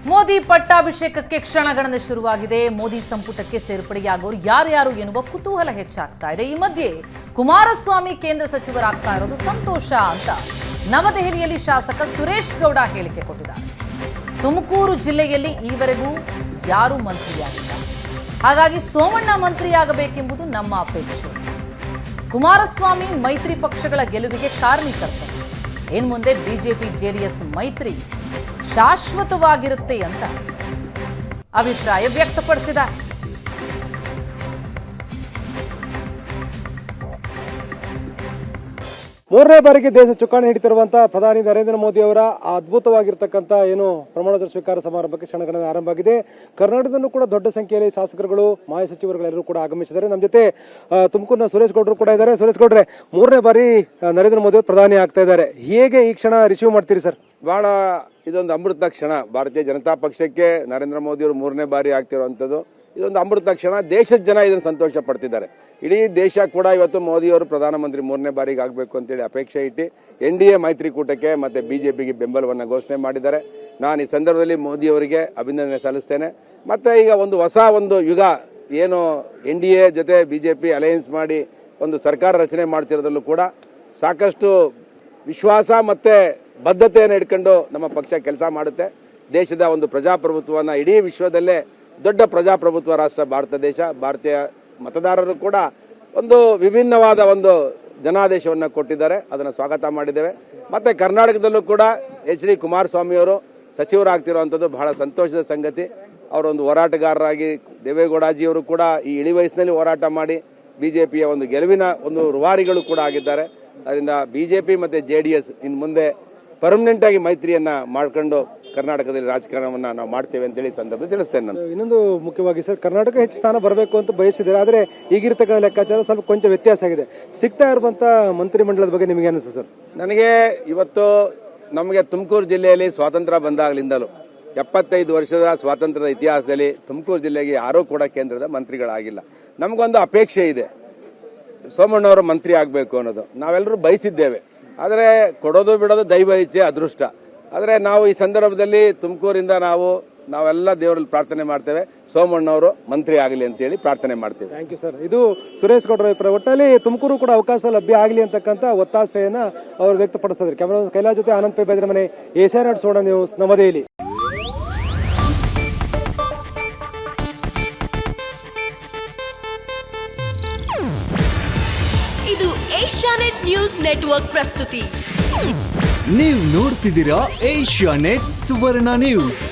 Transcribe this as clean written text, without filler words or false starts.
ಮೋದಿ ಪಟ್ಟಾಭಿಷೇಕಕ್ಕೆ ಕ್ಷಣಗಣನೆ ಶುರುವಾಗಿದೆ. ಮೋದಿ ಸಂಪುಟಕ್ಕೆ ಸೇರ್ಪಡೆಯಾಗೋರು ಯಾರ್ಯಾರು ಎನ್ನುವ ಕುತೂಹಲ ಹೆಚ್ಚಾಗ್ತಾ ಇದೆ. ಈ ಮಧ್ಯೆ ಕುಮಾರಸ್ವಾಮಿ ಕೇಂದ್ರ ಸಚಿವರಾಗ್ತಾ ಇರೋದು ಸಂತೋಷ ಅಂತ ನವದೆಹಲಿಯಲ್ಲಿ ಶಾಸಕ ಸುರೇಶ್ ಗೌಡ ಹೇಳಿಕೆ ಕೊಟ್ಟಿದ್ದಾರೆ. ತುಮಕೂರು ಜಿಲ್ಲೆಯಲ್ಲಿ ಈವರೆಗೂ ಯಾರೂ ಮಂತ್ರಿಯಾಗಿಲ್ಲ, ಹಾಗಾಗಿ ಸೋಮಣ್ಣ ಮಂತ್ರಿಯಾಗಬೇಕೆಂಬುದು ನಮ್ಮ ಅಪೇಕ್ಷೆ. ಕುಮಾರಸ್ವಾಮಿ ಮೈತ್ರಿ ಪಕ್ಷಗಳ ಗೆಲುವಿಗೆ ಕಾರಣೀಕರ್ತರು. ಇನ್ನು ಮುಂದೆ ಬಿಜೆಪಿ ಜೆಡಿಎಸ್ ಮೈತ್ರಿ ಶಾಶ್ವತವಾಗಿರುತ್ತೆ ಅಂತ ಅಭಿಪ್ರಾಯ ವ್ಯಕ್ತಪಡಿಸಿದ್ದಾರೆ. ಮೂರನೇ ಬಾರಿಗೆ ದೇಶ ಚುಕ್ಕಾಣಿ ಹಿಡಿತಿರುವಂತಹ ಪ್ರಧಾನಿ ನರೇಂದ್ರ ಮೋದಿ ಅವರ ಅದ್ಭುತವಾಗಿರ್ತಕ್ಕಂಥ ಏನು ಪ್ರಮಾಣವಚನ ಸ್ವೀಕಾರ ಸಮಾರಂಭಕ್ಕೆ ಕ್ಷಣಗಣನೆ ಆರಂಭ ಆಗಿದೆ. ಕರ್ನಾಟಕದಲ್ಲೂ ಕೂಡ ದೊಡ್ಡ ಸಂಖ್ಯೆಯಲ್ಲಿ ಶಾಸಕರುಗಳು, ಮಾಜಿ ಸಚಿವರುಗಳೆಲ್ಲರೂ ಕೂಡ ಆಗಮಿಸಿದ್ದಾರೆ. ನಮ್ಮ ಜೊತೆ ತುಮಕೂರಿನ ಸುರೇಶ್ ಗೌಡರು ಕೂಡ ಇದ್ದಾರೆ. ಸುರೇಶ್ ಗೌಡ್ರೆ, ಮೂರನೇ ಬಾರಿ ನರೇಂದ್ರ ಮೋದಿ ಅವರು ಪ್ರಧಾನಿ ಆಗ್ತಾ ಇದ್ದಾರೆ. ಹೇಗೆ ಈ ಕ್ಷಣ ರಿಸೀವ್ ಮಾಡ್ತೀರಿ ಸರ್? ಬಹಳ ಇದೊಂದು ಅಮೃತ ಕ್ಷಣ. ಭಾರತೀಯ ಜನತಾ ಪಕ್ಷಕ್ಕೆ ನರೇಂದ್ರ ಮೋದಿ ಅವರು ಮೂರನೇ ಬಾರಿ ಆಗ್ತಿರುವಂಥದ್ದು ಇದೊಂದು ಅಮೃತ ಕ್ಷಣ. ದೇಶದ ಜನ ಇದನ್ನು ಸಂತೋಷ ಪಡ್ತಿದ್ದಾರೆ. ಇಡೀ ದೇಶ ಕೂಡ ಇವತ್ತು ಮೋದಿಯವರು ಪ್ರಧಾನಮಂತ್ರಿ ಮೂರನೇ ಬಾರಿಗೆ ಆಗಬೇಕು ಅಂತೇಳಿ ಅಪೇಕ್ಷೆ ಇಟ್ಟು NDA ಮೈತ್ರಿಕೂಟಕ್ಕೆ ಮತ್ತು BJPಗೆ ಬೆಂಬಲವನ್ನು ಘೋಷಣೆ ಮಾಡಿದ್ದಾರೆ. ನಾನು ಈ ಸಂದರ್ಭದಲ್ಲಿ ಮೋದಿಯವರಿಗೆ ಅಭಿನಂದನೆ ಸಲ್ಲಿಸ್ತೇನೆ. ಮತ್ತು ಈಗ ಹೊಸ ಯುಗ ಏನು NDA ಜೊತೆ BJP ಅಲಯನ್ಸ್ ಮಾಡಿ ಒಂದು ಸರ್ಕಾರ ರಚನೆ ಮಾಡ್ತಿರೋದ್ರಲ್ಲೂ ಕೂಡ ಸಾಕಷ್ಟು ವಿಶ್ವಾಸ ಮತ್ತು ಬದ್ಧತೆಯನ್ನು ಇಟ್ಕೊಂಡು ನಮ್ಮ ಪಕ್ಷ ಕೆಲಸ ಮಾಡುತ್ತೆ. ದೇಶದ ಒಂದು ಪ್ರಜಾಪ್ರಭುತ್ವವನ್ನು ಇಡೀ ವಿಶ್ವದಲ್ಲೇ ದೊಡ್ಡ ಪ್ರಜಾಪ್ರಭುತ್ವ ರಾಷ್ಟ್ರ ಭಾರತ ದೇಶ. ಭಾರತೀಯ ಮತದಾರರು ಕೂಡ ಒಂದು ವಿಭಿನ್ನವಾದ ಒಂದು ಜನಾದೇಶವನ್ನು ಕೊಟ್ಟಿದ್ದಾರೆ. ಅದನ್ನು ಸ್ವಾಗತ ಮಾಡಿದ್ದೇವೆ. ಮತ್ತು ಕರ್ನಾಟಕದಲ್ಲೂ ಕೂಡ HD ಕುಮಾರಸ್ವಾಮಿ ಅವರು ಸಚಿವರಾಗ್ತಿರುವಂಥದ್ದು ಬಹಳ ಸಂತೋಷದ ಸಂಗತಿ. ಅವರೊಂದು ಹೋರಾಟಗಾರರಾಗಿ ದೇವೇಗೌಡಜಿಯವರು ಕೂಡ ಈ ಇಳಿ ವಯಸ್ಸಿನಲ್ಲಿ ಹೋರಾಟ ಮಾಡಿ BJPಯ ಒಂದು ಗೆಲುವಿನ ಒಂದು ರೂವಾರಿಗಳು ಕೂಡ ಆಗಿದ್ದಾರೆ. ಅದರಿಂದ BJP ಮತ್ತು JDS ಇನ್ನು ಮುಂದೆ ಪರ್ಮನೆಂಟ್ ಆಗಿ ಮೈತ್ರಿಯನ್ನ ಮಾಡ್ಕೊಂಡು ಕರ್ನಾಟಕದಲ್ಲಿ ರಾಜಕಾರಣವನ್ನ ನಾವು ಮಾಡ್ತೇವೆ ಅಂತೇಳಿ ಸಂದರ್ಭದಲ್ಲಿ ತಿಳಿಸ್ತೇನೆ. ನಾನು ಇನ್ನೊಂದು ಮುಖ್ಯವಾಗಿ ಸರ್, ಕರ್ನಾಟಕ ಹೆಚ್ಚು ಸ್ಥಾನ ಬರಬೇಕು ಅಂತ ಬಯಸಿದ್ದಾರೆ. ಆದರೆ ಈಗಿರ್ತಕ್ಕಂಥ ಲೆಕ್ಕಾಚಾರ ಸ್ವಲ್ಪ ಕೊಂಚ ವ್ಯತ್ಯಾಸ ಆಗಿದೆ. ಸಿಗ್ತಾ ಇರುವಂತ ಮಂತ್ರಿಮಂಡಲದ ಬಗ್ಗೆ ನಿಮಗೆ ಅನಿಸುತ್ತೆ ಸರ್? ನನಗೆ ಇವತ್ತು ನಮಗೆ ತುಮಕೂರು ಜಿಲ್ಲೆಯಲ್ಲಿ ಸ್ವಾತಂತ್ರ್ಯ ಬಂದಾಗಲಿಂದಲೂ 75 ವರ್ಷದ ಸ್ವಾತಂತ್ರ್ಯದ ಇತಿಹಾಸದಲ್ಲಿ ತುಮಕೂರು ಜಿಲ್ಲೆಗೆ ಯಾರೂ ಕೂಡ ಕೇಂದ್ರದ ಮಂತ್ರಿಗಳಾಗಿಲ್ಲ. ನಮಗೊಂದು ಅಪೇಕ್ಷೆ ಇದೆ, ಸೋಮಣ್ಣವರು ಮಂತ್ರಿ ಆಗಬೇಕು ಅನ್ನೋದು ನಾವೆಲ್ಲರೂ ಬಯಸಿದ್ದೇವೆ. ಆದರೆ ಕೊಡೋದು ಬಿಡೋದು ದೈವ ಇಚ್ಛೆ, ಅದೃಷ್ಟ. ಆದರೆ ನಾವು ಈ ಸಂದರ್ಭದಲ್ಲಿ ತುಮಕೂರಿಂದ ನಾವೆಲ್ಲ ದೇವರಲ್ಲಿ ಪ್ರಾರ್ಥನೆ ಮಾಡ್ತೇವೆ, ಸೋಮಣ್ಣವರು ಮಂತ್ರಿ ಆಗಲಿ ಅಂತೇಳಿ ಪ್ರಾರ್ಥನೆ ಮಾಡ್ತೇವೆ. Thank you sir. ಇದು ಸುರೇಶ್ ಗೌಡರ ಅಭಿಪ್ರಾಯ. ಒಟ್ಟಲ್ಲಿ ತುಮಕೂರು ಕೂಡ ಅವಕಾಶ ಲಭ್ಯ ಆಗಲಿ ಅಂತಕ್ಕಂಥ ಒತ್ತಾಸೆಯನ್ನ ಅವರು ವ್ಯಕ್ತಪಡಿಸ್ತಾರೆ. ಕ್ಯಾಮರಾ ಕೈಲಾಸ್ ಜೊತೆ ಆನಂದ್ ಪೈ ಬೇದ್ರೆ ಮನೆ, ಏಷ್ಯಾನೆಟ್ ಸೋಡಾ ನ್ಯೂಸ್, ನವದೆಹಲಿ. ಇದು ಏಷ್ಯಾನೆಟ್ ನ್ಯೂಸ್ ನೆಟ್ವರ್ಕ್ ಪ್ರಸ್ತುತಿ. ನೀವು ನೋಡ್ತಿದ್ದೀರಾ ಏಷ್ಯಾನೆಟ್ ಸುವರ್ಣ ನ್ಯೂಸ್.